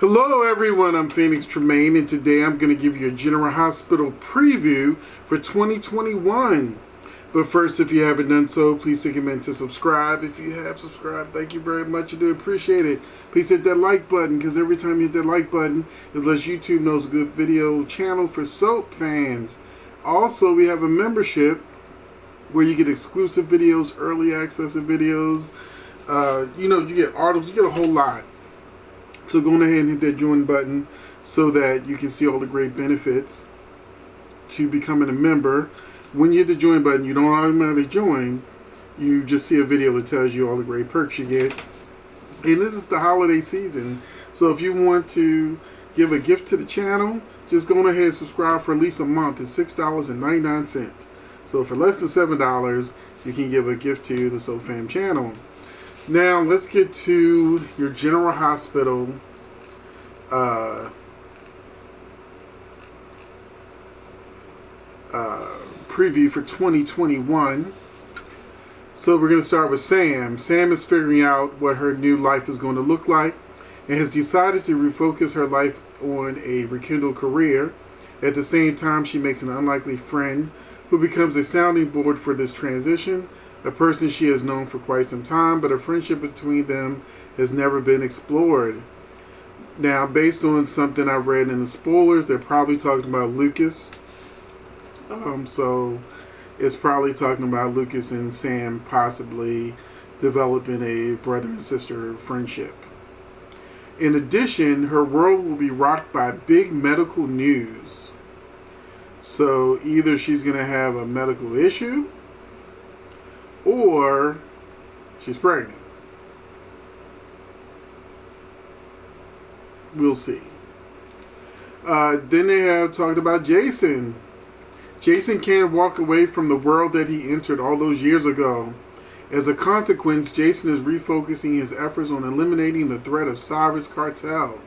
Hello everyone, I'm Phoenix Tremayne, and today I'm going to give you a General Hospital preview for 2021. But first, if you haven't done so, please take a minute to subscribe. If you have subscribed, thank you very much. I do appreciate it. Please hit that like button, because every time you hit that like button, it lets YouTube know it's a good video channel for soap fans. Also, we have a membership where you get exclusive videos, early access to videos. You get articles, you get a whole lot. So go on ahead and hit that join button so that you can see all the great benefits to becoming a member. When you hit the join button, you don't automatically join. You just see a video that tells you all the great perks you get. And this is the holiday season. So if you want to give a gift to the channel, just go on ahead and subscribe for at least a month. It's $6.99. So for less than $7, you can give a gift to the Soap Fam channel. Now, let's get to your General Hospital preview for 2021. So we're going to start with Sam. Sam is figuring out what her new life is going to look like and has decided to refocus her life on a rekindled career. At the same time, she makes an unlikely friend who becomes a sounding board for this transition. A person she has known for quite some time, but a friendship between them has never been explored. Now, based on something I've read in the spoilers, they're probably talking about Lucas. So it's probably talking about Lucas and Sam possibly developing a brother and sister friendship. In addition, her world will be rocked by big medical news. So either she's going to have a medical issue, or she's pregnant. We'll see. Then they have talked about Jason. Jason can't walk away from the world that he entered all those years ago. As a consequence, Jason is refocusing his efforts on eliminating the threat of Cyrus Cartel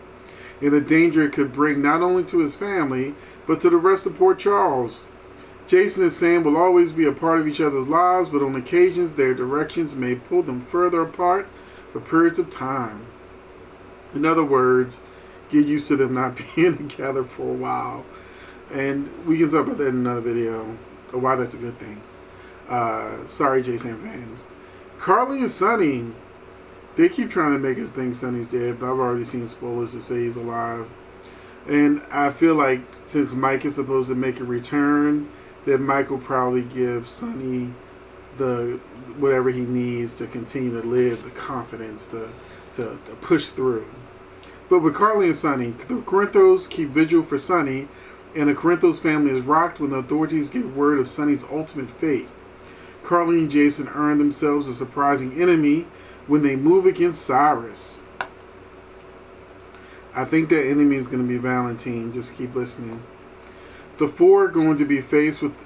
and the danger it could bring not only to his family, but to the rest of Port Charles. Jason and Sam will always be a part of each other's lives, but on occasions their directions may pull them further apart for periods of time. In other words, get used to them not being together for a while. And we can talk about that in another video, or why that's a good thing. Sorry, Jason fans. Carly and Sonny, they keep trying to make us think Sonny's dead, but I've already seen spoilers that say he's alive. And I feel like since Mike is supposed to make a return, that Mike will probably give Sonny the whatever he needs to continue to live, the confidence to push through. But with Carly and Sonny, the Corinthos keep vigil for Sonny, and the Corinthos family is rocked when the authorities get word of Sonny's ultimate fate. Carly and Jason earn themselves a surprising enemy when they move against Cyrus. I think that enemy is going to be Valentine. Just keep listening. The four are going to be faced with,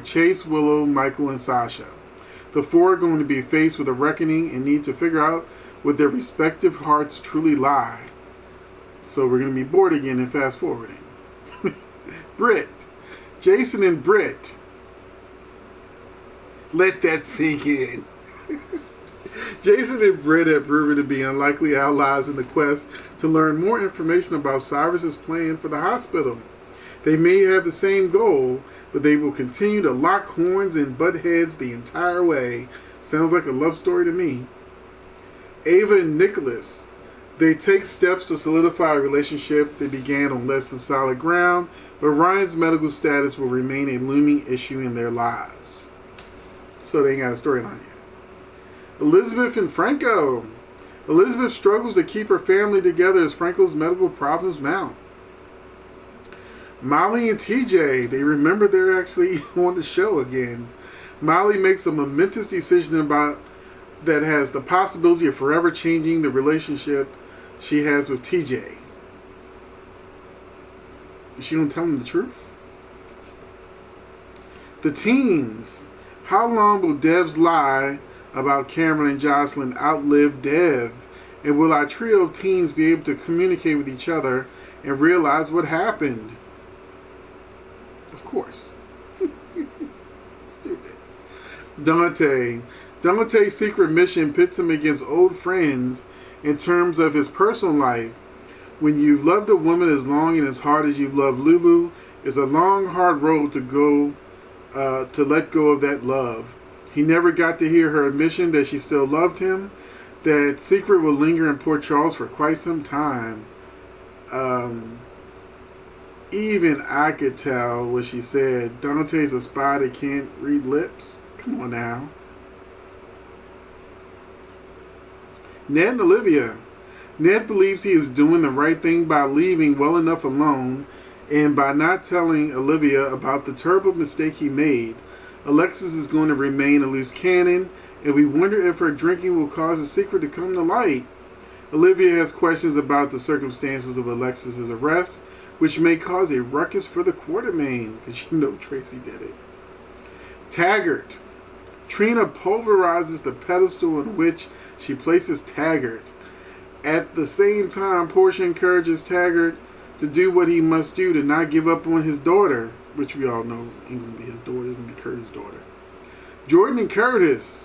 Chase, Willow, Michael, and Sasha. The four are going to be faced with a reckoning and need to figure out what their respective hearts truly lie. So we're going to be bored again and fast forwarding. Britt. Jason and Britt. Let that sink in. Jason and Britt have proven to be unlikely allies in the quest to learn more information about Cyrus's plan for the hospital. They may have the same goal, but they will continue to lock horns and butt heads the entire way. Sounds like a love story to me. Ava and Nicholas. They take steps to solidify a relationship that began on less than solid ground, but Ryan's medical status will remain a looming issue in their lives. So they ain't got a storyline yet. Elizabeth and Franco. Elizabeth struggles to keep her family together as Franco's medical problems mount. Molly and TJ, they remember they're actually on the show again. Molly makes a momentous decision about that has the possibility of forever changing the relationship she has with TJ. Is she gonna tell him the truth? The teens. How long will Dev's lie about Cameron and Jocelyn outlive Dev? And will our trio of teens be able to communicate with each other and realize what happened? Of course. Stupid. Dante. Dante's secret mission pits him against old friends in terms of his personal life. When you've loved a woman as long and as hard as you've loved Lulu, it's a long, hard road to let go of that love. He never got to hear her admission that she still loved him. That secret will linger in Port Charles for quite some time. Even I could tell what she said. Dante's a spy that can't read lips. Come on now. Ned and Olivia. Ned believes he is doing the right thing by leaving well enough alone and by not telling Olivia about the terrible mistake he made. Alexis is going to remain a loose cannon, and we wonder if her drinking will cause the secret to come to light. Olivia has questions about the circumstances of Alexis's arrest, which may cause a ruckus for the Quartermaines, because you know Tracy did it. Taggart. Trina pulverizes the pedestal on which she places Taggart. At the same time, Portia encourages Taggart to do what he must do to not give up on his daughter, which we all know ain't going to be his daughter, it's going to be Curtis' daughter. Jordan and Curtis.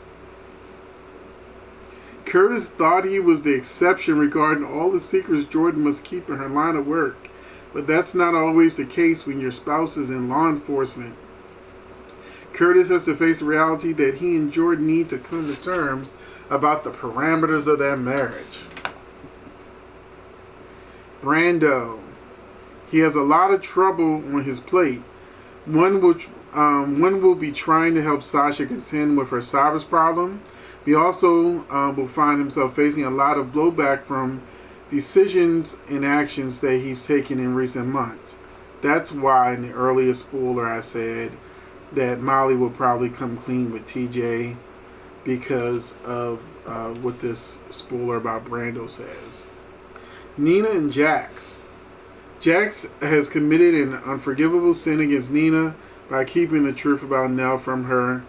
Curtis thought he was the exception regarding all the secrets Jordan must keep in her line of work, but that's not always the case when your spouse is in law enforcement. Curtis has to face the reality that he and Jordan need to come to terms about the parameters of their marriage. Brando. He has a lot of trouble on his plate. One will be trying to help Sasha contend with her Cyrus problem. He also will find himself facing a lot of blowback from decisions and actions that he's taken in recent months. That's why in the earlier spoiler I said that Molly will probably come clean with TJ because of what this spoiler about Brando says. Nina and Jax. Jax has committed an unforgivable sin against Nina by keeping the truth about Nell from her.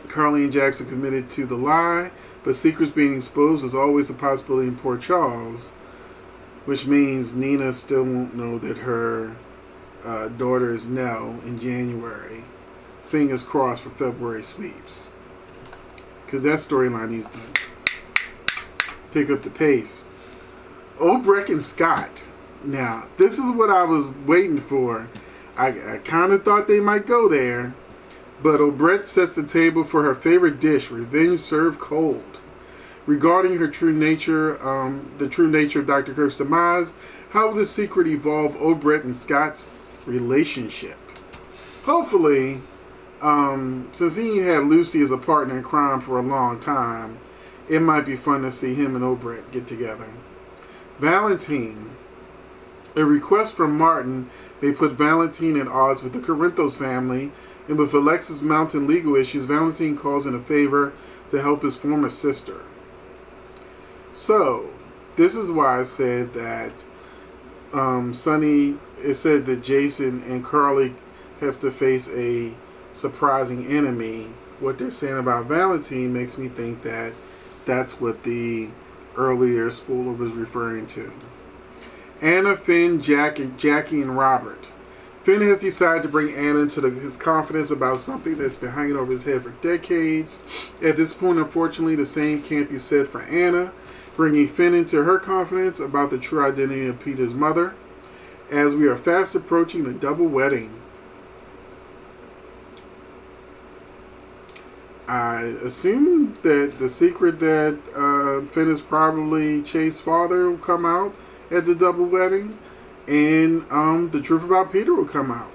Carly and Jax are committed to the lie, but secrets being exposed is always a possibility in Port Charles, which means Nina still won't know that her daughter is Nell in January. Fingers crossed for February sweeps, because that storyline needs to pick up the pace. Obrecht and Scott. Now, this is what I was waiting for. I kind of thought they might go there, but Obrecht sets the table for her favorite dish, revenge served cold. Regarding her true nature, the true nature of Dr. Kirk's demise, how will the secret evolve Obrecht and Scott's relationship? Hopefully, since he had Lucy as a partner in crime for a long time, it might be fun to see him and Obrecht get together. Valentine. A request from Martin may put Valentine at odds with the Corinthos family, and with Alexis mounting legal issues, Valentine calls in a favor to help his former sister. So, this is why I said that it said that Jason and Carly have to face a surprising enemy. What they're saying about Valentine makes me think that that's what the earlier spoiler was referring to. Anna, Finn, Jackie, and Robert. Finn has decided to bring Anna into his confidence about something that's been hanging over his head for decades. At this point, unfortunately, the same can't be said for Anna, bringing Finn into her confidence about the true identity of Peter's mother, as we are fast approaching the double wedding. I assume that the secret that Finn is probably Chase's father will come out at the double wedding, and the truth about Peter will come out.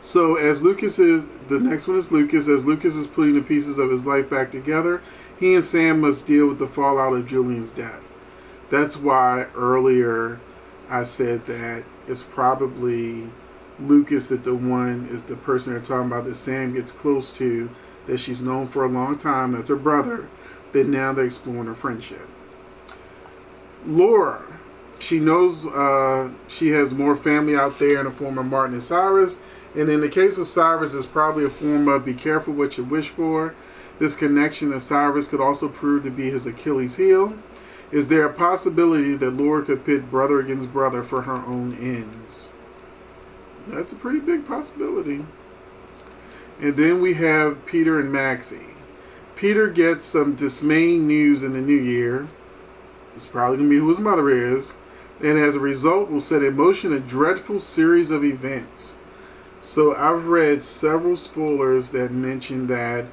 So as the next one is Lucas. As Lucas is putting the pieces of his life back together, he and Sam must deal with the fallout of Julian's death. That's why earlier I said that it's probably Lucas that is the person they're talking about that Sam gets close to, that she's known for a long time, that's her brother, that now they're exploring her friendship. Laura, she knows she has more family out there in the form of Martin and Cyrus, and in the case of Cyrus, it's probably a form of be careful what you wish for. This connection to Cyrus could also prove to be his Achilles heel. Is there a possibility that Laura could pit brother against brother for her own ends? That's a pretty big possibility. And then we have Peter and Maxie. Peter gets some dismaying news in the new year. It's probably going to be who his mother is. And as a result, will set in motion a dreadful series of events. So I've read several spoilers that mention that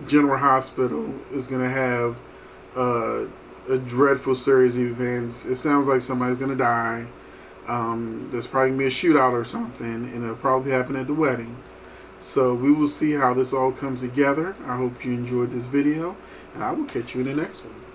General Hospital is going to have a dreadful series of events. It sounds like somebody's going to die. There's probably going to be a shootout or something, and it'll probably happen at the wedding. So we will see how this all comes together. I hope you enjoyed this video, and I will catch you in the next one.